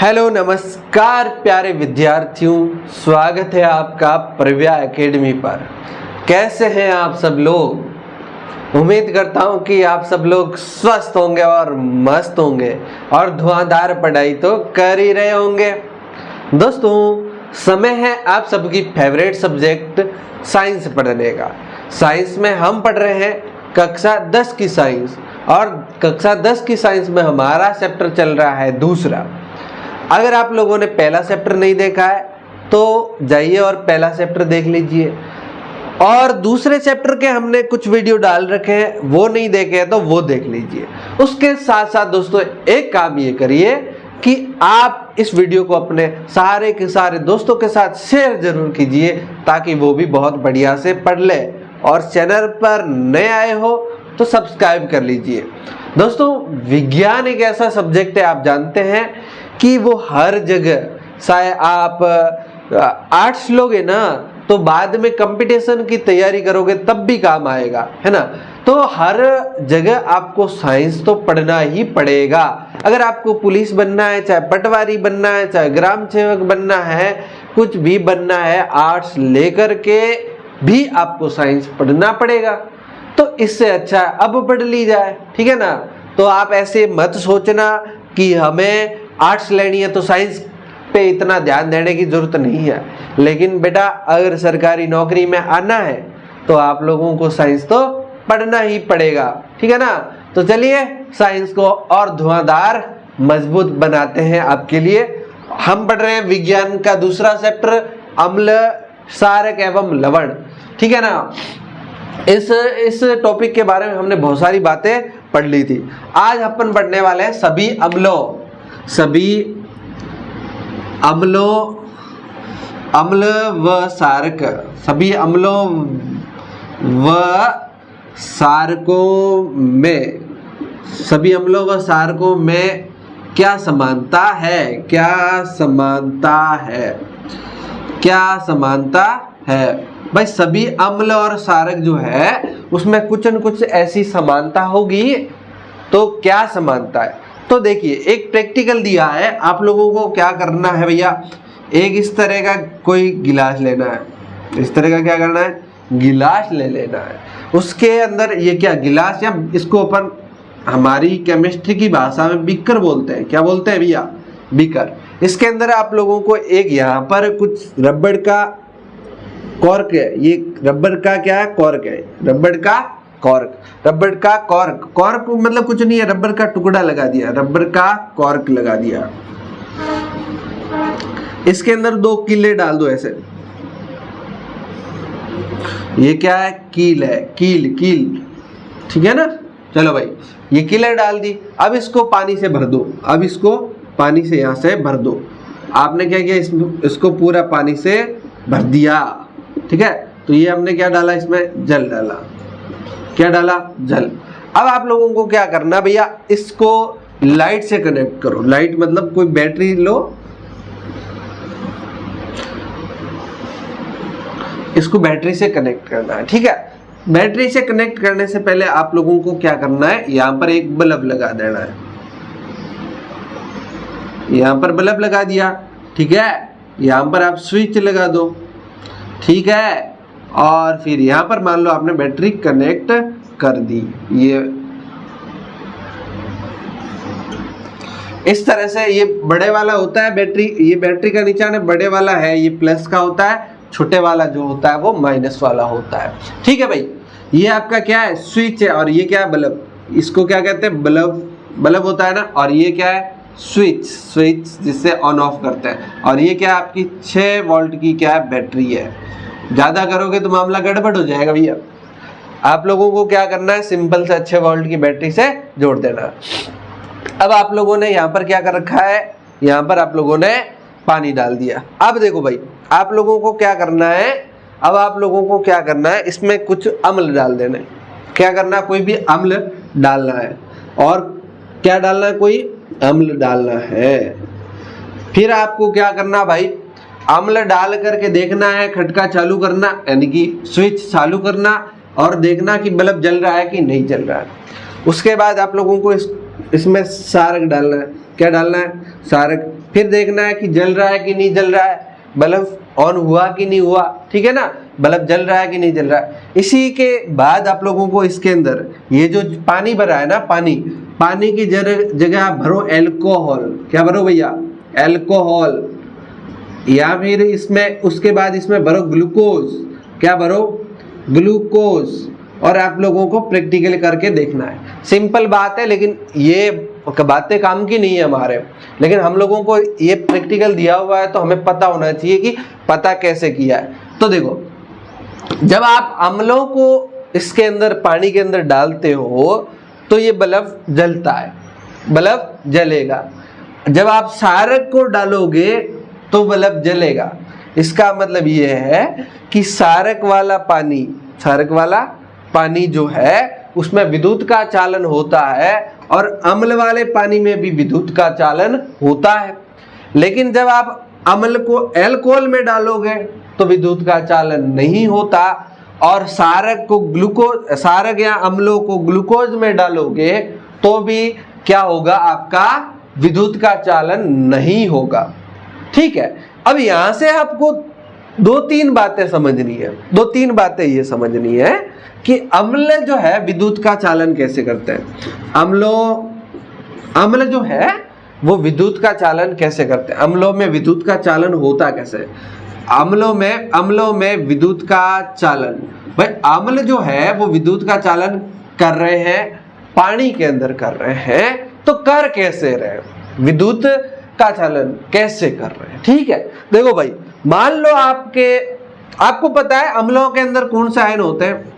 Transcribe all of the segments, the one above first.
Hello नमस्कार प्यारे विद्यार्थियों, स्वागत है आपका प्रव्या एकेडमी पर। कैसे हैं आप सब लोग। उम्मीद करता हूं कि आप सब लोग स्वस्थ होंगे और मस्त होंगे और धुआंधार पढ़ाई तो कर ही रहे होंगे। दोस्तों, समय है आप सबकी फेवरेट सब्जेक्ट साइंस पढ़ने का। साइंस में हम पढ़ रहे हैं कक्षा 10 की साइंस, और कक्षा 10 की साइंस में हमारा चैप्टर चल रहा है दूसरा। अगर आप लोगों ने पहला चैप्टर नहीं देखा है तो जाइए और पहला चैप्टर देख लीजिए, और दूसरे चैप्टर के हमने कुछ वीडियो डाल रखे हैं, वो नहीं देखे हैं तो वो देख लीजिए। उसके साथ साथ दोस्तों एक काम ये करिए कि आप इस वीडियो को अपने सारे के सारे दोस्तों के साथ शेयर जरूर कीजिए, ताकि वो भी बहुत बढ़िया से पढ़ ले। और चैनल पर नए आए हो तो सब्सक्राइब कर लीजिए। दोस्तों, विज्ञान एक ऐसा सब्जेक्ट है, आप जानते हैं कि वो हर जगह, चाहे आप आर्ट्स लोगे ना तो बाद में कंपटीशन की तैयारी करोगे तब भी काम आएगा, है ना। तो हर जगह आपको साइंस तो पढ़ना ही पड़ेगा। अगर आपको पुलिस बनना है, चाहे पटवारी बनना है, चाहे ग्राम सेवक बनना है, कुछ भी बनना है, आर्ट्स लेकर के भी आपको साइंस पढ़ना पड़ेगा। तो इससे अच्छा अब पढ़ ली जाए, ठीक है ना। तो आप ऐसे मत सोचना कि हमें आर्ट्स लेनी है तो साइंस पे इतना ध्यान देने की जरूरत नहीं है। लेकिन बेटा, अगर सरकारी नौकरी में आना है तो आप लोगों को साइंस तो पढ़ना ही पड़ेगा, ठीक है ना। तो चलिए साइंस को और धुआंधार मजबूत बनाते हैं आपके लिए। हम पढ़ रहे हैं विज्ञान का दूसरा चैप्टर, अम्ल, क्षारक एवं लवण, ठीक है ना। इस टॉपिक के बारे में हमने बहुत सारी बातें पढ़ ली थी। आज अपन पढ़ने वाले हैं सभी अम्ल व क्षारक, सभी अम्लों व क्षारकों में क्या समानता है। भाई, सभी अम्ल और क्षारक जो है उसमें कुछ न कुछ ऐसी समानता होगी। तो क्या समानता है, तो देखिए एक प्रैक्टिकल दिया है। आप लोगों को क्या करना है भैया, एक इस तरह का कोई गिलास लेना है, इस तरह का क्या करना है, गिलास ले लेना है। उसके अंदर ये क्या गिलास, या इसको अपन हमारी केमिस्ट्री की भाषा में बीकर बोलते हैं। क्या बोलते हैं भैया, बीकर। इसके अंदर आप लोगों को एक यहाँ पर कुछ रबड़ का कॉर्क है, ये रबड़ का क्या है, कॉर्क है, रबड़ का कॉर्क मतलब कुछ नहीं है, रबड़ का टुकड़ा लगा दिया, रबड़ का कॉर्क लगा दिया। इसके अंदर 2 कीले डाल दो ऐसे। ये क्या है, कील है, कील, ठीक है ना। चलो भाई, ये कीले डाल दी। अब इसको पानी से भर दो, अब इसको पानी से यहां से भर दो। आपने क्या किया, इसको पूरा पानी से भर दिया, ठीक है। तो ये हमने क्या डाला, इसमें जल डाला। क्या डाला, जल। अब आप लोगों को क्या करना भैया, इसको लाइट से कनेक्ट करो। लाइट मतलब कोई बैटरी लो, इसको बैटरी से कनेक्ट करना है, ठीक है। बैटरी से कनेक्ट करने से पहले आप लोगों को क्या करना है, यहां पर एक बल्ब लगा देना है। यहां पर बल्ब लगा दिया, ठीक है। यहां पर आप स्विच लगा दो, ठीक है। और फिर यहां पर मान लो आपने बैटरी कनेक्ट कर दी। ये इस तरह से ये बड़े वाला होता है बैटरी, ये बैटरी का निशान है, बड़े वाला है ये प्लस का होता है, छोटे वाला जो होता है वो माइनस वाला होता है, ठीक है भाई। ये आपका क्या है, स्विच है, और ये क्या है, बल्ब। इसको क्या कहते हैं, बल्ब होता है ना। और ये क्या है, स्विच जिससे ऑन ऑफ करते हैं। और ये क्या है, आपकी 6 वोल्ट की क्या है, बैटरी है। ज्यादा करोगे तो मामला गड़बड़ हो जाएगा भैया। आप लोगों को क्या करना है, सिंपल से 6 वोल्ट की बैटरी से जोड़ देना। अब आप लोगों ने यहाँ पर क्या कर रखा है, यहाँ पर आप लोगों ने पानी डाल दिया। अब देखो भाई, आप लोगों को क्या करना है, अब आप लोगों को क्या करना है, इसमें कुछ अम्ल डाल देना है। क्या करना है, कोई भी अम्ल डालना है। और क्या डालना है, कोई अम्ल डालना है। फिर आपको क्या करना भाई, अम्ल डाल करके देखना है, खटका चालू करना, यानी कि स्विच चालू करना, और देखना कि बल्ब जल रहा है कि नहीं जल रहा है। उसके बाद आप लोगों को इसमें सारक डालना है। क्या डालना है? सारक। फिर देखना है कि जल रहा है कि नहीं जल रहा है, बल्ब ऑन हुआ कि नहीं हुआ, ठीक है ना, बल्ब जल रहा है कि नहीं जल रहा है। इसी के बाद आप लोगों को इसके अंदर ये जो पानी भरा है ना, पानी की जगह आप भरो अल्कोहल। क्या भरो भैया? अल्कोहल। या फिर इसमें उसके बाद इसमें भरो ग्लूकोज। क्या भरो? ग्लूकोज। और आप लोगों को प्रैक्टिकल करके देखना है। सिंपल बात है, लेकिन ये बातें काम की नहीं है हमारे, लेकिन हम लोगों को ये प्रैक्टिकल दिया हुआ है तो हमें पता होना चाहिए कि पता कैसे किया है। तो देखो, जब आप अम्लों को इसके अंदर पानी के अंदर डालते हो तो ये बल्ब जलता है, बल्ब जलेगा। जब आप सारक को डालोगे तो बल्ब जलेगा। इसका मतलब ये है कि सारक वाला पानी जो है उसमें विद्युत का चालन होता है और अम्ल वाले पानी में भी विद्युत का चालन होता है। लेकिन जब आप अम्ल को अल्कोहल में डालोगे तो विद्युत का चालन नहीं होता, और सारक या अम्लों को ग्लूकोज में डालोगे तो भी क्या होगा? आपका विद्युत का चालन नहीं होगा। ठीक है, अब यहां से आपको दो तीन बातें समझनी है। समझनी है कि अम्ल जो है विद्युत का चालन कैसे करते हैं। अम्ल जो है वो विद्युत का चालन कैसे करते हैं। अम्लों में विद्युत का चालन होता कैसे? अम्लों में विद्युत का चालन, भाई अम्ल जो है वो विद्युत का चालन कर रहे हैं, पानी के अंदर कर रहे हैं, तो कर कैसे रहे? विद्युत का चालन कैसे कर रहे हैं। ठीक है, देखो भाई, मान लो आपको पता है अम्लों के अंदर कौन से आयन होते हैं?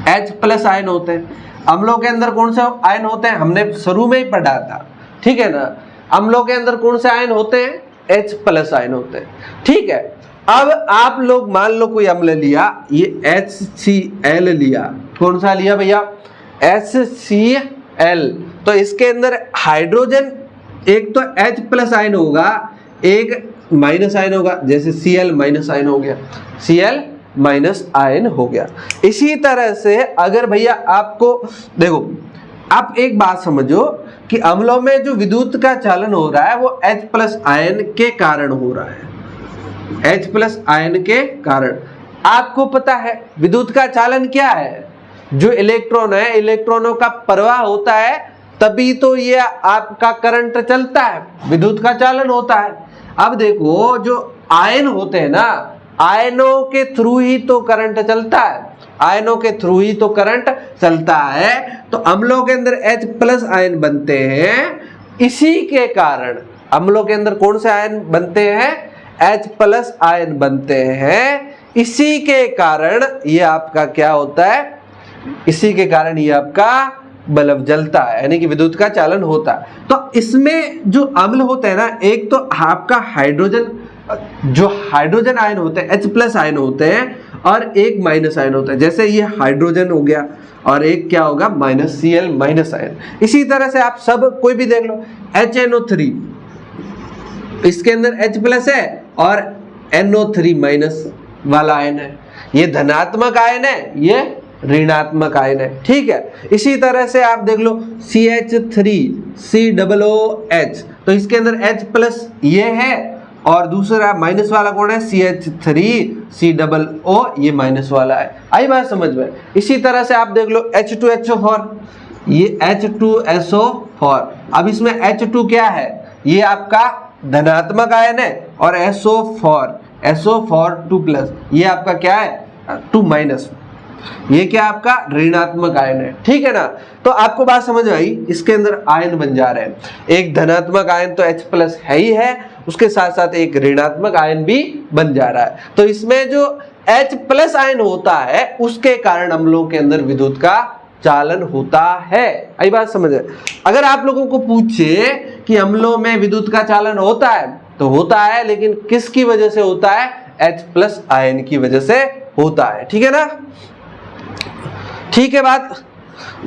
H+ आयन होते हैं। अम्लों के अंदर कौन से आयन होते हैं? हमने शुरू में ही पढ़ा था, ठीक है ना। अम्लों के अंदर कौन से आयन होते हैं? H+ आयन होते हैं। ठीक है, अब आप लोग मान लो कोई अम्ल लिया, ये HCl लिया। कौन सा लिया भैया? HCl। तो इसके अंदर हाइड्रोजन एक तो H+ आयन होगा, एक माइनस आयन होगा, जैसे Cl- आयन हो गया, Cl- आयन हो गया। इसी तरह से अगर भैया आपको देखो, आप एक बात समझो कि अम्लों में जो विद्युत का चालन हो रहा है वो H+ आयन के कारण हो रहा है। H+ आयन के कारण। आपको पता है विद्युत का चालन क्या है? जो इलेक्ट्रॉन है, इलेक्ट्रॉनों का प्रवाह होता है, तभी तो ये आपका करंट चलता है, विद्युत का चालन होता है। अब देखो, जो आयन होते हैं ना, आयनों के थ्रू ही तो करंट चलता है, आयनों के थ्रू ही तो करंट चलता है। तो अम्लों के अंदर H+ आयन बनते हैं, इसी के कारण अम्लों के अंदर कौन से आयन बनते हैं? H+ आयन बनते हैं। इसी के कारण ये आपका क्या होता है? इसी के कारण ये आपका बल्ब जलता है, यानी कि विद्युत का चालन होता है। तो इसमें जो अम्ल होते हैं ना, एक तो आपका हाइड्रोजन आयन होते हैं, H+ आयन होते हैं, और एक माइनस आयन होता है। जैसे ये हाइड्रोजन हो गया और एक क्या होगा? Cl- ion. इसी तरह से आप सब कोई भी देख लो, HNO3, इसके अंदर H+ है और NO3- वाला आयन है। ये धनात्मक आयन है, ये ऋणात्मक आयन है। ठीक है, इसी तरह से आप देख लो CH3COOH, तो इसके अंदर H+ ये है और दूसरा माइनस वाला कौन है? CH3COO, ये माइनस वाला है। आई बात समझ में? इसी तरह से आप देख लो H2SO4, ये H2SO4। अब इसमें H2 क्या है? ये आपका धनात्मक आयन है, और SO4 2+, ये आपका क्या है? 2-, ये क्या आपका ऋणात्मक आयन है। ठीक है ना। तो आपको बात समझ आई? इसके अंदर आयन बन जा रहे हैं, एक धनात्मक आयन तो H+ है ही है, उसके साथ साथ एक ऋणात्मक आयन भी बन जा रहा है। तो इसमें जो H+ आयन होता है उसके कारण अम्लों के अंदर विद्युत का चालन होता है। आई बात समझ? अगर आप लोगों को पूछे कि अम्लों में विद्युत का चालन होता है, तो होता है, लेकिन किसकी वजह से होता है? H+ आयन की वजह से होता है। ठीक है ना। ठीक है बात।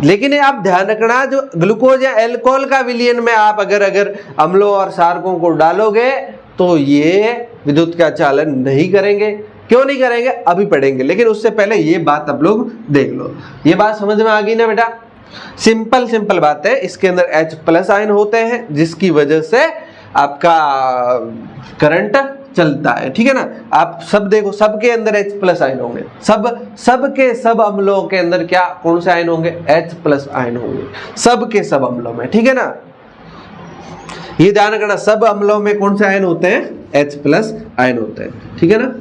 लेकिन आप ध्यान रखना, जो ग्लूकोज या अल्कोहल का विलयन में आप अगर अम्लों और सारकों को डालोगे तो ये विद्युत का चालन नहीं करेंगे। क्यों नहीं करेंगे? अभी पढ़ेंगे, लेकिन उससे पहले ये बात आप लोग देख लो। ये बात समझ में आ गई ना बेटा? सिंपल सिंपल बात है, इसके अंदर H प्लस आयन होते हैं जिसकी वजह से आपका करंट चलता है, ठीक है ना। आप सब देखो, सबके अंदर H प्लस आयन होंगे, सब अम्लों के अंदर क्या कौन से आयन होंगे, H प्लस आयन होंगे, सबके सब अम्लों में, ठीक है ना। ये ध्यान रखना, सब अम्लों में कौन से आयन होते हैं, H प्लस आयन होते हैं, ठीक है ना।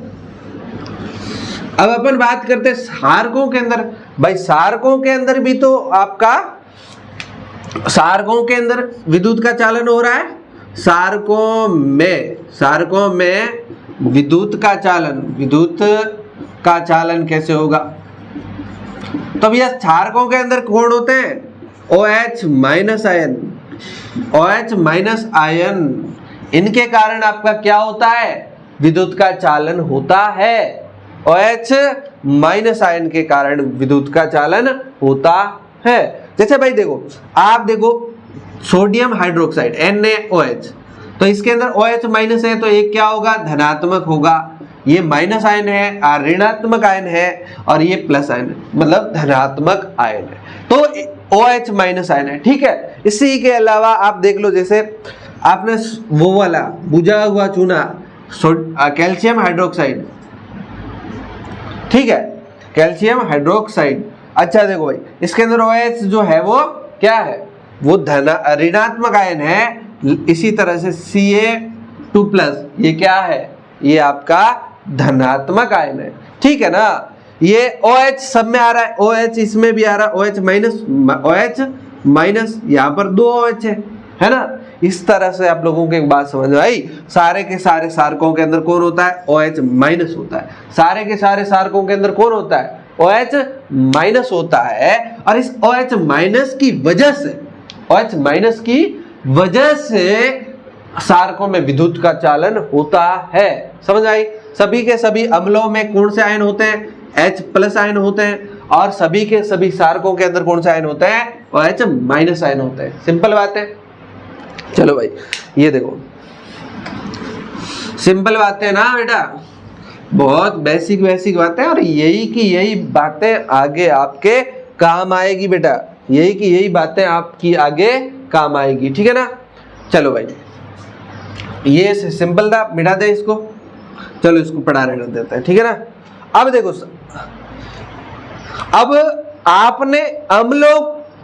अब अपन बात करते हैं सारकों के अंदर। भाई सारकों के अंदर भी तो आपका, सारकों के अंदर विद्युत का चालन हो रहा है, सारकों में विद्युत का चालन कैसे होगा। तो भैया सारकों के अंदर कौन होते हैं, OH माइनस आयन, इनके कारण आपका क्या होता है, विद्युत का चालन होता है। OH माइनस आयन के कारण विद्युत का चालन होता है। जैसे भाई देखो, आप देखो सोडियम हाइड्रोक्साइड NaOH, तो इसके अंदर OH माइनस है तो एक क्या होगा, धनात्मक होगा, ये माइनस आयन है, ऋणात्मक आयन है, और ये प्लस आयन है, मतलब धनात्मक आयन है, तो OH माइनस आयन है, ठीक है। इसी के अलावा आप देख लो, जैसे आपने वो वाला बुझा हुआ चूना कैल्शियम हाइड्रोक्साइड, ठीक है, कैल्शियम हाइड्रोक्साइड, अच्छा देखो भाई इसके अंदर OH जो है वो क्या है, वो ऋणात्मक आयन है। इसी तरह से Ca2+, ये क्या है, ये आपका धनात्मक आयन है, ठीक है ना। ये OH सब में आ रहा है, OH इसमें भी आ रहा है, OH माइनस, यहाँ पर 2 OH है ना। इस तरह से आप लोगों को एक बात समझ में आई, सारे के सारे सारकों के अंदर कौन होता है, OH माइनस होता है, सारे के सारे सारकों के अंदर कौन होता है, OH माइनस होता है। और इस OH माइनस की वजह से सारकों में विद्युत का चालन होता है, समझ आई। सभी के सभी अम्लों में कौन से आयन होते हैं, H प्लस आयन होते हैं, और सभी के सभी सारकों के अंदर कौन से आयन होते हैं, OH माइनस आयन होते हैं, सिंपल बात है। चलो भाई ये देखो, सिंपल बातें ना बेटा, बहुत बेसिक बातें, और यही की यही बातें आगे आपके काम आएगी बेटा, यही की यही बातें आपकी आगे काम आएगी, ठीक है ना। चलो भाई ये सिंपल था, मिटा दे इसको, चलो इसको पढ़ा रहने देते हैं, ठीक है ना। अब देखो, अब आपने अम्लों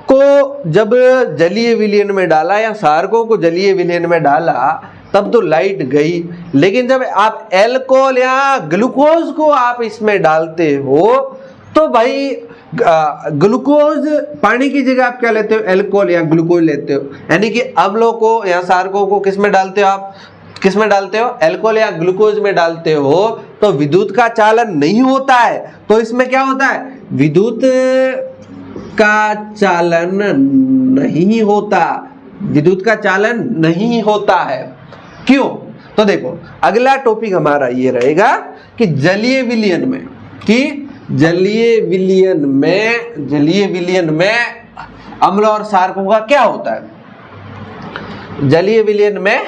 को जब जलीय विलयन में डाला या सारकों को जलीय विलयन में डाला तब तो लाइट गई, लेकिन जब आप एल्कोहल या ग्लूकोज को आप इसमें डालते हो तो भाई ग्लूकोज पानी की जगह आप क्या लेते हो, एल्कोहल या ग्लूकोज लेते हो, यानी कि अम्लों को या सारकों को किस में डालते हो, आप किस में डालते हो, एल्कोहल या ग्लूकोज में डालते हो, तो विद्युत का चालन नहीं होता है। तो इसमें क्या होता है, विद्युत का चालन नहीं होता, विद्युत का चालन नहीं होता है। क्यों, तो देखो अगला टॉपिक हमारा ये रहेगा कि जलीय विलयन में अम्ल और सारकों का क्या होता है। जलीय विलयन में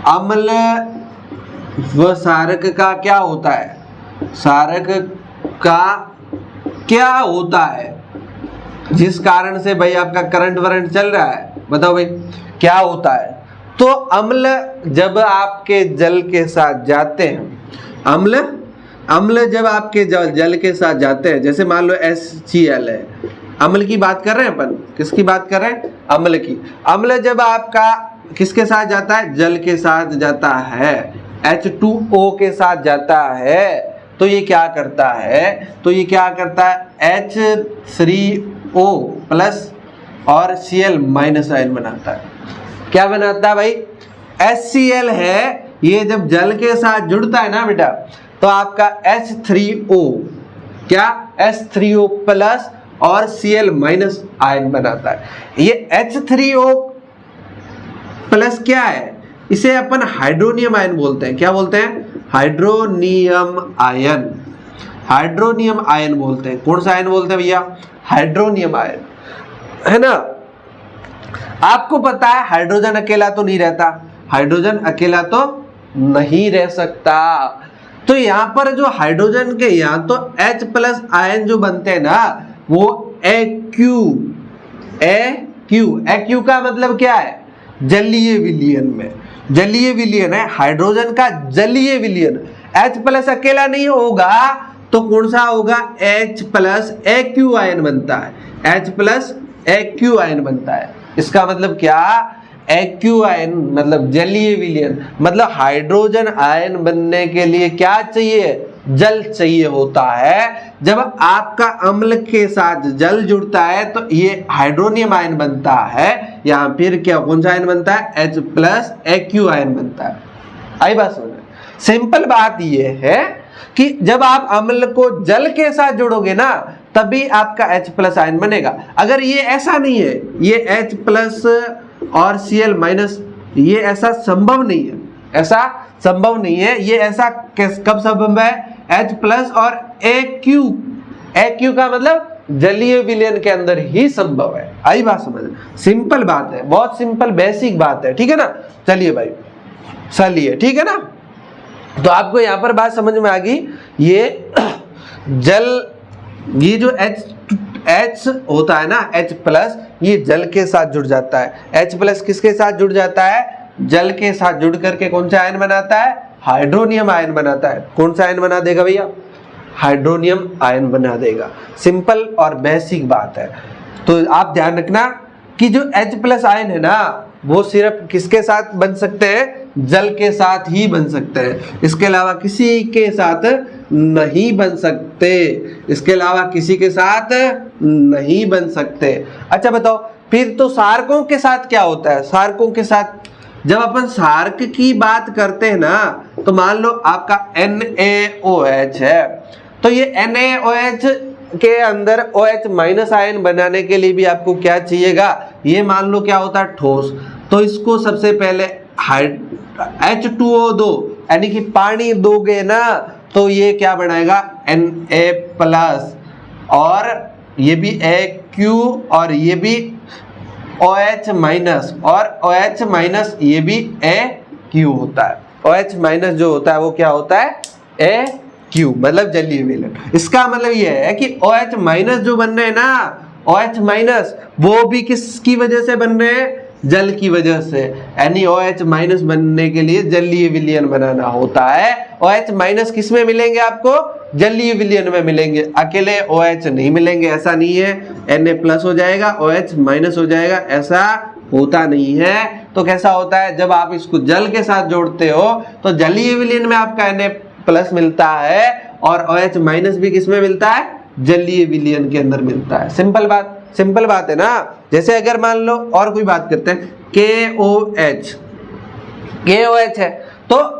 अम्ल व सारक का क्या होता है, सारक का क्या होता है, जिस कारण से भाई आपका करंट वरंट चल रहा है, बताओ भाई क्या होता है। तो अम्ल जब आपके जल के साथ जाते हैं, अम्ल जब आपके जल के साथ जाते हैं, जैसे मान लो HCl है, अम्ल की बात कर रहे हैं अपन, किसकी बात कर रहे हैं, अम्ल की। अम्ल जब आपका किसके साथ जाता है, जल के साथ जाता है, H2O के साथ जाता है, तो ये क्या करता है, H3O प्लस और Cl माइनस आयन बनाता है। क्या बनाता है भाई, HCl है, ये जब जल के साथ जुड़ता है ना बेटा, तो आपका H3O क्या, H3O प्लस और Cl माइनस आयन बनाता है। ये H3O प्लस क्या है, इसे अपन हाइड्रोनियम आयन बोलते हैं। क्या बोलते हैं, हाइड्रोनियम आयन बोलते हैं। कौन सा आयन बोलते हैं भैया, हाइड्रोनियम आयन, है ना। आपको पता है हाइड्रोजन अकेला तो नहीं रहता, हाइड्रोजन अकेला तो नहीं रह सकता। तो यहाँ पर जो हाइड्रोजन के यहाँ तो H प्लस आयन जो बनते हैं ना वो AQ का मतलब क्या है? जलीय विलयन में, जलीय विलयन है हाइड्रोजन का, जलीय विलयन। H प्लस अकेला नहीं होगा तो कौन सा होगा? H प्लस AQ आयन बनता है, H प्लस AQ आयन बनता है। इसका मतलब क्या? AQ आयन मतलब जलीय विलयन, मतलब हाइड्रोजन आयन बनने के लिए क्या चाहिए? जल चाहिए होता है। जब आपका अम्ल के साथ जल जुड़ता है तो ये हाइड्रोनियम आयन बनता है, या फिर क्या कौन सा आयन बनता है? H प्लस AQ आयन बनता है। आई बात समझ? सिंपल बात ये है कि जब आप अम्ल को जल के साथ जोड़ोगे ना तभी आपका H प्लस आयन बनेगा। अगर ये ऐसा नहीं है, ये H प्लस और Cl माइनस, ये ऐसा संभव नहीं है, ऐसा संभव नहीं है। ये ऐसा कब संभव है? H प्लस और AQ का मतलब जलीय विलयन के अंदर ही संभव है। आई बात समझ? सिंपल बात है, बहुत सिंपल बेसिक बात है, ठीक है ना। चलिए भाई चलिए, ठीक है ना। तो आपको यहाँ पर बात समझ में आ गई। ये जल, ये जो H होता है ना H प्लस, ये जल के साथ जुड़ जाता है। H प्लस किसके साथ जुड़ जाता है? जल के साथ जुड़ करके कौन सा आयन बनाता है? हाइड्रोनियम आयन बनाता है। कौन सा आयन बना देगा भैया? हाइड्रोनियम आयन बना देगा। सिंपल और बेसिक बात है। तो आप ध्यान रखना कि जो H प्लस आयन है ना वो सिर्फ किसके साथ बन सकते हैं? जल के साथ ही बन सकते हैं, इसके अलावा किसी के साथ नहीं बन सकते, इसके अलावा किसी के साथ नहीं बन सकते। अच्छा बताओ फिर तो सारकों के साथ क्या होता है? सारकों के साथ जब अपन सार्क की बात करते हैं ना तो मान लो आपका NaOH है, तो ये NaOH के अंदर OH माइनस आयन बनाने के लिए भी आपको क्या चाहिएगा? ये मान लो क्या होता है? ठोस। तो इसको सबसे पहले H2O दो, यानी कि पानी दोगे ना तो ये क्या बनाएगा? Na प्लस, और ये भी AQ और ये भी OH माइनस, और OH माइनस ये भी AQ होता है। OH माइनस जो होता है वो क्या होता है? AQ मतलब जलीय विलयन। इसका मतलब ये है कि OH माइनस जो बन रहे हैं ना, OH माइनस वो भी किसकी वजह से बन रहे हैं? जल की वजह से। यानी OH माइनस बनने के लिए जलीय विलयन बनाना होता है। OH माइनस किस में मिलेंगे आपको? जलीय विलयन में मिलेंगे, अकेले OH नहीं मिलेंगे, ऐसा नहीं है। Na प्लस हो जाएगा, OH माइनस हो जाएगा, ऐसा होता नहीं है। तो कैसा होता है? जब आप इसको जल के साथ जोड़ते हो तो जलीय विलयन में आपका Na प्लस मिलता है और OH माइनस भी किस में मिलता है? जलीय विलयन के अंदर मिलता है। सिंपल बात, सिंपल बात है ना। जैसे अगर मान लो और कोई बात करते हैं, KOH है तो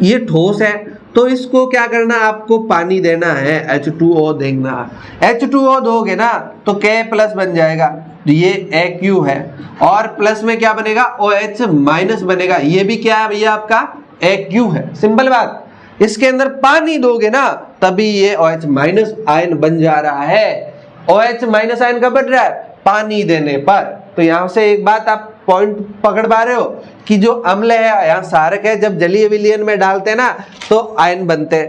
ये ठोस है, तो इसको क्या करना? आपको पानी देना है, H2O देना है। H2O दोगे ना तो K प्लस बन जाएगा, तो ये AQ है, और प्लस में क्या बनेगा? OH माइनस बनेगा। ये भी क्या है भैया? आपका AQ है। सिंपल बात। इसके अंदर पानी दोगे ना तभी ये OH माइनस आयन बन जा रहा है। OH माइनस आयन कब बन रहा है? पानी देने पर। तो यहां से एक बात आप पॉइंट पकड़ पा रहे हो कि जो अम्ल है, यहाँ सारक है, जब जलीय विलयन में डालते हैं ना तो आयन बनते हैं,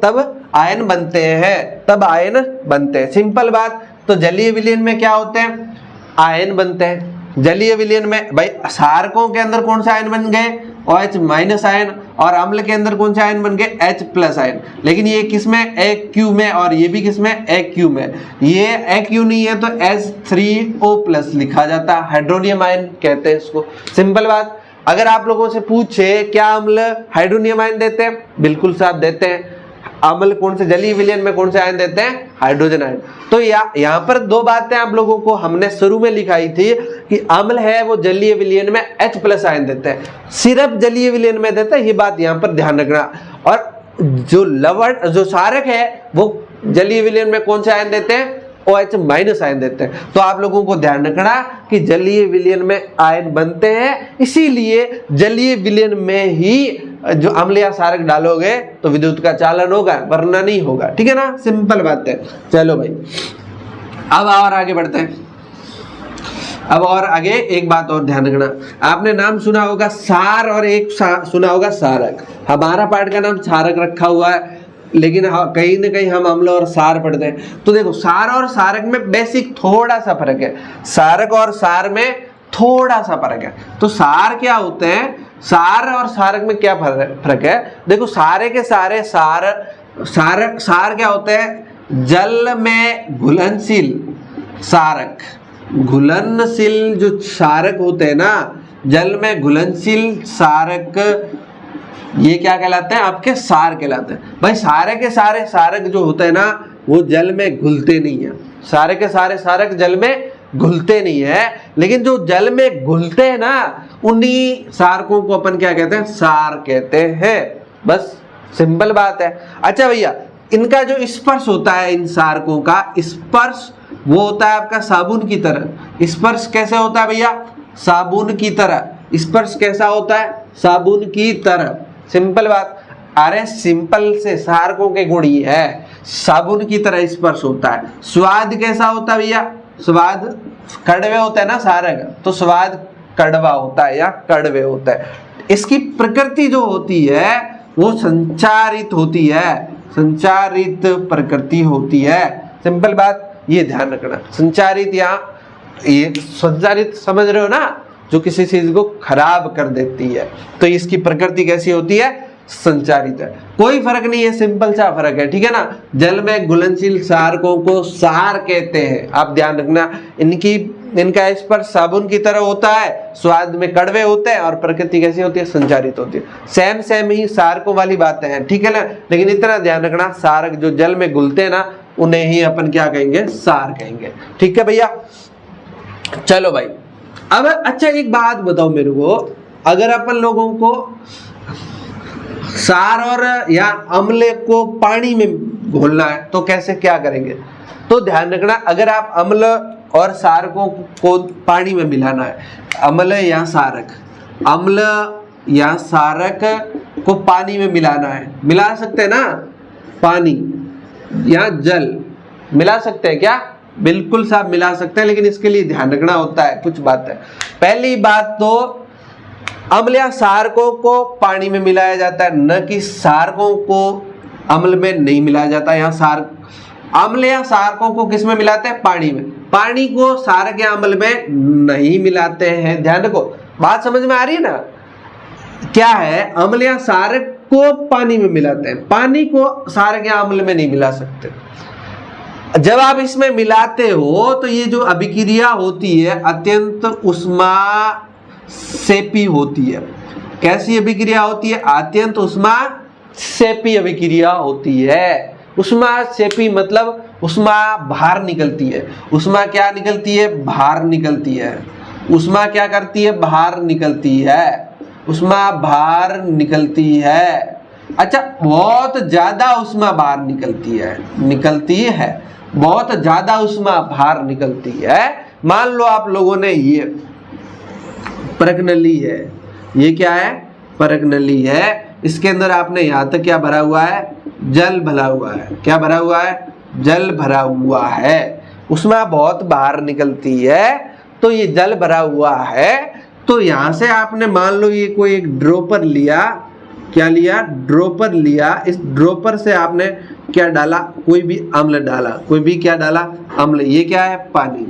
तब आयन बनते हैं, तब आयन बनते हैं। सिंपल बात। तो जलीय विलयन में क्या होते हैं? आयन बनते हैं। जलीय विलयन में भाई सारकों के अंदर कौन सा आयन बन गए? OH माइनस आयन, और अम्ल के अंदर कौन से आयन बन गए? H plus ion. लेकिन ये किस में? AQ में, और ये भी किस में? AQ में। ये AQ नहीं है तो H3O प्लस लिखा जाता है, हाइड्रोनियम आयन कहते हैं इसको। सिंपल बात। अगर आप लोगों से पूछे क्या अम्ल हाइड्रोनियम आयन देते हैं? बिल्कुल साहब देते हैं। अम्ल कौन से? जलीय विलयन में कौन से आयन देते हैं? Hydrogen ion. तो यहाँ पर दो बातें आप लोगों को हमने शुरू में लिखाई थी कि अम्ल है वो जलीय विलयन में H प्लस आयन देते हैं, सिर्फ जलीय विलयन में देते हैं, ये बात यहाँ पर ध्यान रखना। और जो लवण, जो सारक है वो जलीय विलयन में कौन से आयन देते हैं? OH माइनस आयन देते हैं। तो आप लोगों को ध्यान रखना कि जलीय विलयन में आयन बनते हैं, इसीलिए जलीय विलयन में ही जो अम्ल या सारक डालोगे तो विद्युत का चालन होगा, वरना नहीं होगा। ठीक है ना, सिंपल बात है। चलो भाई अब और आगे बढ़ते हैं। अब और आगे एक बात और ध्यान रखना, आपने नाम सुना होगा सार और एक सुना होगा सारक। हमारा पाठ का नाम सारक रखा हुआ है, लेकिन कहीं ना कहीं हम अम्ल और सार पढ़ते हैं। तो देखो सार और सारक में बेसिक थोड़ा सा फर्क है, सारक और सार में थोड़ा सा फर्क है। तो सार क्या होते हैं, सार और सारक में क्या फर्क है? देखो सारे के सारे सार क्या होते हैं? जल में घुलनशील सारक, घुलनशील जो सारक होते हैं ना, जल में घुलनशील सारक, ये क्या कहलाते हैं? आपके सार कहलाते हैं। भाई सारे के सारे सारक जो होते हैं ना, वो जल में घुलते नहीं है। सारे के सारे सारक जल में घुलते नहीं है, लेकिन जो जल में घुलते हैं ना, उन्हीं सारकों को अपन क्या कहते हैं? सार कहते हैं। बस सिंपल बात है। अच्छा भैया, इनका जो स्पर्श होता है, इन सारकों का स्पर्श वो होता है आपका साबुन की तरह। स्पर्श कैसे होता है भैया? साबुन की तरह। स्पर्श कैसा होता है? साबुन की तरह। सिंपल बात। अरे सिंपल से सारकों के गुण ही है, साबुन की तरह स्पर्श होता है। स्वाद कैसा होता है भैया? स्वाद कड़वे होता है ना सारक, तो स्वाद कड़वा होता है या कड़वे होता है। इसकी प्रकृति जो होती है वो संचारित होती है, संचारित प्रकृति होती है। सिंपल बात, ये ध्यान रखना। संचारित, यहाँ ये संचारित समझ रहे हो ना, जो किसी चीज को खराब कर देती है, तो इसकी प्रकृति कैसी होती है? संचारित है। कोई फर्क नहीं है, सिंपल सा फर्क है, ठीक है ना। जल में घुलनशील सारकों को सार कहते हैं, आप ध्यान रखना। इनका स्पर्श साबुन की तरह होता है, स्वाद में कड़वे होते हैं, और प्रकृति कैसी होती है? संचारित होती है। सेम ही सारकों वाली बातें हैं, ठीक है ना। लेकिन इतना ध्यान रखना, सारक जो जल में घुलते हैं ना, उन्हें ही अपन क्या कहेंगे? सार कहेंगे। ठीक है भैया, चलो भाई। अब अच्छा एक बात बताओ मेरे को, अगर अपन लोगों को सार और या अम्ल को पानी में घोलना है तो कैसे क्या करेंगे? तो ध्यान रखना, अगर आप अम्ल और सारकों को पानी में मिलाना है, अम्ल या सारक, अम्ल या सारक को पानी में मिलाना है, मिला सकते हैं ना? पानी या जल मिला सकते हैं क्या? बिल्कुल साहब मिला सकते हैं, लेकिन इसके लिए ध्यान रखना होता है कुछ बात है। पहली बात तो अम्ल या सारकों को पानी में मिलाया जाता है, न कि सारकों को अम्ल में नहीं मिलाया जाता। यहाँ अम्ल या सारकों को किस में मिलाते हैं? पानी में। पानी को सारक या अम्ल में नहीं मिलाते हैं। ध्यान रखो, बात समझ में आ रही है ना? क्या है? अम्ल या सारक को पानी में मिलाते हैं, पानी को सारक या अम्ल में नहीं मिला सकते। जब आप इसमें मिलाते हो तो ये जो अभिक्रिया होती है अत्यंत उष्मा सेपी होती है। कैसी अभिक्रिया होती है? अत्यंत उष्मा सेपी अभिक्रिया होती है। उष्मा सेपी मतलब उष्मा बाहर निकलती है। उष्मा क्या निकलती है? बाहर निकलती है। उष्मा क्या करती है? बाहर निकलती है। उष्मा बाहर निकलती है। अच्छा, बहुत ज्यादा उष्मा बाहर निकलती है, बहुत ज्यादा उष्मा बाहर निकलती है। मान लो आप लोगों ने ये परगनली है, ये क्या है? परगनली है। इसके अंदर आपने यहाँ तक क्या भरा हुआ है? जल भरा हुआ है। क्या भरा हुआ है? जल भरा हुआ है। उष्मा बहुत बाहर निकलती है, तो ये जल भरा हुआ है। तो यहाँ से आपने मान लो ये कोई एक ड्रॉपर लिया, क्या लिया? ड्रॉपर लिया। इस ड्रॉपर से आपने क्या डाला? कोई भी अम्ल डाला। कोई भी क्या डाला? अम्ल। ये क्या है? पानी।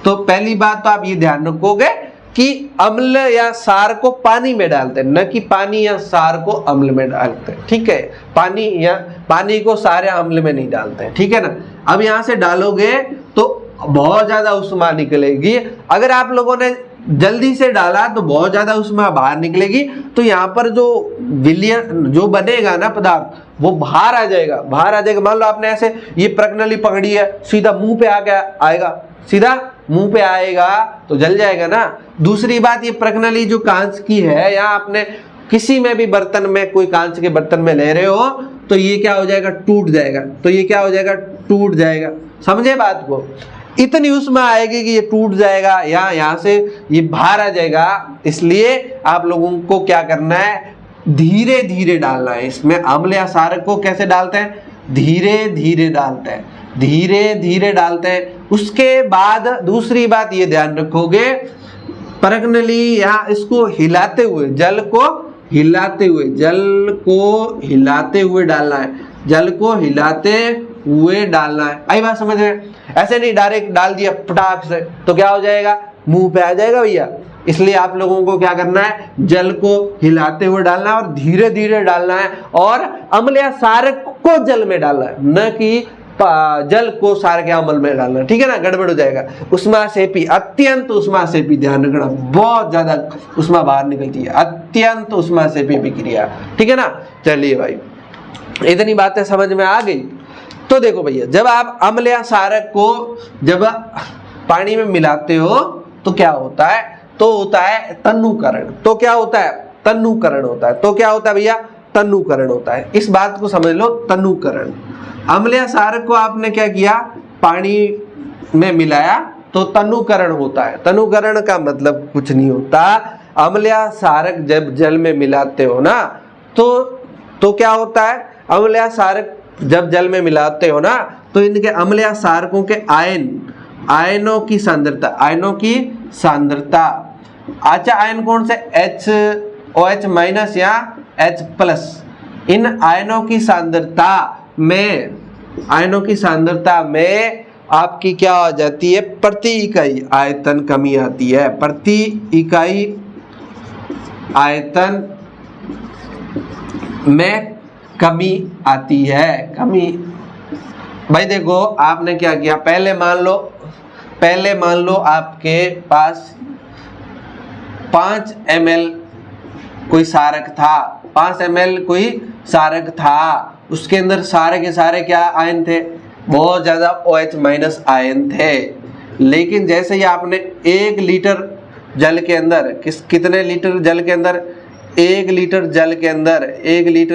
तो पहली बात तो आप ये ध्यान रखोगे कि अम्ल या सार को पानी में डालते हैं, न कि पानी या सार को अम्ल में डालते हैं। ठीक है, पानी को सारे अम्ल में नहीं डालते हैं, ठीक है ना। अब यहाँ से डालोगे तो बहुत ज्यादा उष्मा निकलेगी। अगर आप लोगों ने जल्दी से डाला तो बहुत ज्यादा उष्मा बाहर निकलेगी, तो यहाँ पर जो विलयन जो बनेगा ना पदार्थ, वो बाहर आ जाएगा। मान लो आपने ऐसे ये प्रगनली पकड़ी है, सीधा मुंह पे आएगा, सीधा मुंह पे आएगा तो जल जाएगा ना। दूसरी बात, ये प्रगनली जो कांच की है, या आपने किसी में भी बर्तन में, कोई कांच के बर्तन में ले रहे हो, तो ये क्या हो जाएगा? टूट जाएगा। तो ये क्या हो जाएगा? टूट जाएगा। समझे बात को? इतनी उष्मा आएगी कि ये टूट जाएगा, या यहाँ से ये बाहर आ जाएगा। इसलिए आप लोगों को क्या करना है? धीरे धीरे डालना है। इसमें अम्ल या सारक को कैसे डालते हैं? धीरे धीरे डालते हैं, धीरे धीरे डालते हैं। उसके बाद दूसरी बात ये ध्यान रखोगे, परगनली यहाँ इसको हिलाते हुए, जल को हिलाते हुए, जल को हिलाते हुए डालना है, जल को हिलाते हुए डालना है। आई बात समझ में? ऐसे नहीं डायरेक्ट डाल दिया पटाख से तो क्या हो जाएगा, मुंह पे आ जाएगा भैया। इसलिए आप लोगों को क्या करना है, जल को हिलाते हुए डालना है और धीरे धीरे डालना है, और अम्ल या सारक को जल में डालना है, न कि जल को सारक या अम्ल में डालना है। ठीक है ना, गड़बड़ हो जाएगा। उष्माक्षेपी, अत्यंत उष्माक्षेपी, ध्यान रखना, बहुत ज्यादा उष्मा बाहर निकलती है, अत्यंत उष्माक्षेपी विक्रिया। ठीक है ना। चलिए भाई, इतनी बातें समझ में आ गई। तो देखो भैया, जब आप अम्ल या सारक को जब पानी में मिलाते हो तो क्या होता है, तो होता है तन्नुकरण। तो क्या होता है, तन्नुकरण होता है। तो क्या होता है भैया, तन्नुकरण होता है। इस बात को समझ लो, तन्नुकरण। अम्ल या सारक को आपने क्या किया, पानी में मिलाया तो तन्नुकरण होता है। तन्नुकरण का मतलब कुछ नहीं होता, अम्ल या सारक जब जल में मिलाते हो ना तो क्या होता है, अम्ल या सारक जब जल में मिलाते हो ना तो इनके अम्ल या सारकों के आयनों की सांद्रता, आयनों की सांद्रता, अच्छा आयन कौन से, OH माइनस या H प्लस, इन आयनों की सांद्रता में आपकी क्या हो जाती है, प्रति इकाई आयतन कमी आती है। प्रति इकाई आयतन में कमी आती है, कमी। भाई देखो, आपने क्या किया, पहले मान लो आपके पास 5 ml कोई सारक था, 5 ml कोई सारक था, उसके अंदर सारे के सारे क्या आयन थे, बहुत ज्यादा OH माइनस आयन थे। लेकिन जैसे ही आपने 1 लीटर जल के अंदर, कितने लीटर जल के अंदर, 1 लीटर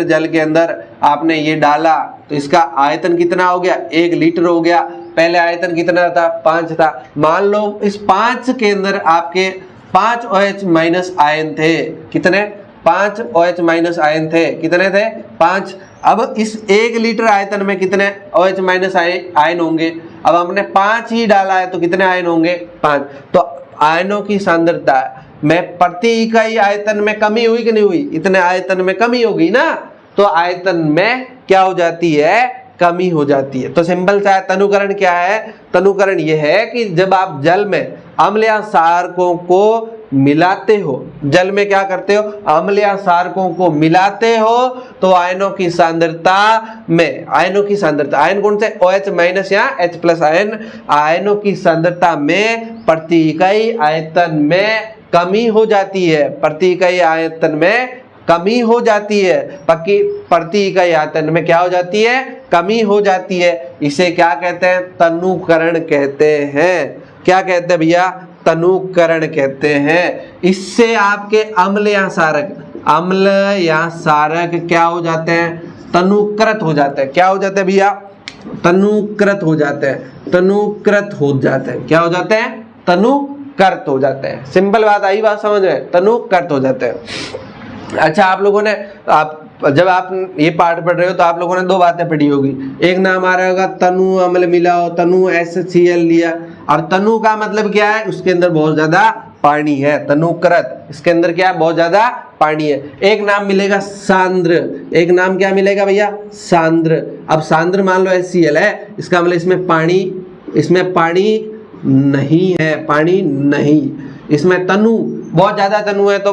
जल के अंदर आपने ये डाला तो इसका आयतन कितना हो गया, 1 लीटर हो गया। पहले आयतन कितना था, 5 था। मान लो इस 5 के अंदर आपके 5 OH माइनस आयन थे। कितने, 5 OH माइनस आयन थे। कितने थे, 5। अब इस 1 लीटर आयतन में कितने OH माइनस आयन होंगे, अब हमने 5 ही डाला है तो कितने आयन होंगे, 5। तो आयनों की सांद्रता में प्रति इकाई आयतन में कमी हुई कि नहीं हुई, इतने आयतन में कमी होगी ना, तो आयतन में क्या हो जाती है, कमी हो जाती है। तो सिंपल सा तनुकरण क्या है, तनुकरण यह है कि जब आप जल में अम्ल या सारकों को मिलाते हो, जल में क्या करते हो, अम्ल या सारकों को मिलाते हो तो आयनों की सांद्रता में, आयनों की सांद्रता, आयन कौन से, OH माइनस या H प्लस आयन, आयनों की सांद्रता में प्रति इकाई आयतन में कमी हो जाती है, प्रति इकाई आयतन में कमी हो जाती है, पक्की प्रति इकाई आयतन में क्या हो जाती है, कमी हो जाती है। इसे क्या कहते हैं, तन्नुकरण कहते हैं। क्या कहते हैं भैया, तन्नुकरण कहते हैं। इससे आपके अम्ल या सारक क्या हो जाते हैं, तनुकृत हो जाते हैं। क्या हो जाते हैं भैया, तनुकृत हो जाते हैं, तनुकृत हो जाते हैं। क्या हो जाते हैं, तनुकृत हो जाते हैं। सिंपल बात आई, बात समझ में, तनुकृत हो जाते हैं। अच्छा, आप लोगों ने जब आप ये पाठ पढ़ रहे हो तो आप लोगों ने 2 बातें पढ़ी होगी। एक नाम आ रहा होगा तनु अम्ल मिलाओ, तनु HCl लिया, और तनु का मतलब क्या है, उसके अंदर बहुत ज्यादा पानी है, तनुकृत, इसके अंदर क्या है, बहुत ज्यादा पानी है। एक नाम मिलेगा सांद्र, एक नाम क्या मिलेगा भैया, सांद्र। अब सांद्र मान लो HCl है, इसका मतलब इसमें पानी नहीं है, पानी नहीं, इसमें तनु, बहुत ज्यादा तनु है तो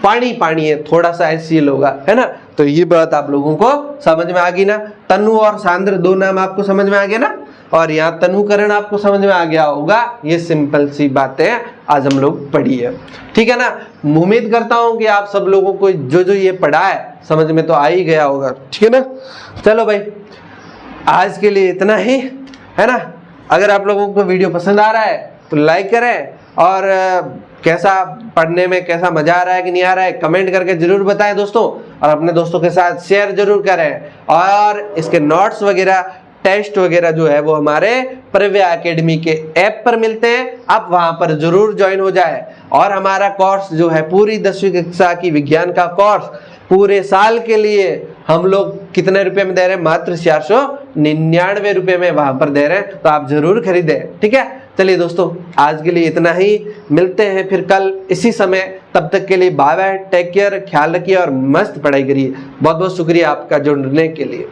पानी है, थोड़ा सा HCl होगा, है ना। तो ये बात आप लोगों को समझ में आ गई ना, तनु और सांद्र 2 नाम आपको समझ में आ गया ना, और यहाँ तनुकरण आपको समझ में आ गया होगा। ये सिंपल सी बातें आज हम लोग पढ़ी है, ठीक है ना। उम्मीद करता हूँ कि आप सब लोगों को जो ये पढ़ा है समझ में तो आ ही गया होगा, ठीक है ना। चलो भाई, आज के लिए इतना ही, है ना। अगर आप लोगों को वीडियो पसंद आ रहा है तो लाइक करें, और कैसा पढ़ने में कैसा मजा आ रहा है कि नहीं आ रहा है कमेंट करके जरूर बताएं दोस्तों, और अपने दोस्तों के साथ शेयर जरूर करें। और इसके नोट्स वगैरह, टेस्ट वगैरह जो है वो हमारे प्रव्या एकेडमी के ऐप पर मिलते हैं, आप वहां पर जरूर ज्वाइन हो जाए। और हमारा कोर्स जो है पूरी 10वीं कक्षा की विज्ञान का कोर्स पूरे साल के लिए हम लोग कितने रुपए में दे रहे हैं? मात्र 499 रुपए में वहां पर दे रहे हैं, तो आप जरूर खरीदें। ठीक है, चलिए दोस्तों, आज के लिए इतना ही। मिलते हैं फिर कल इसी समय। तब तक के लिए बाय बाय, टेक केयर, ख्याल रखिए और मस्त पढ़ाई करिए। बहुत बहुत शुक्रिया आपका जुड़ने के लिए।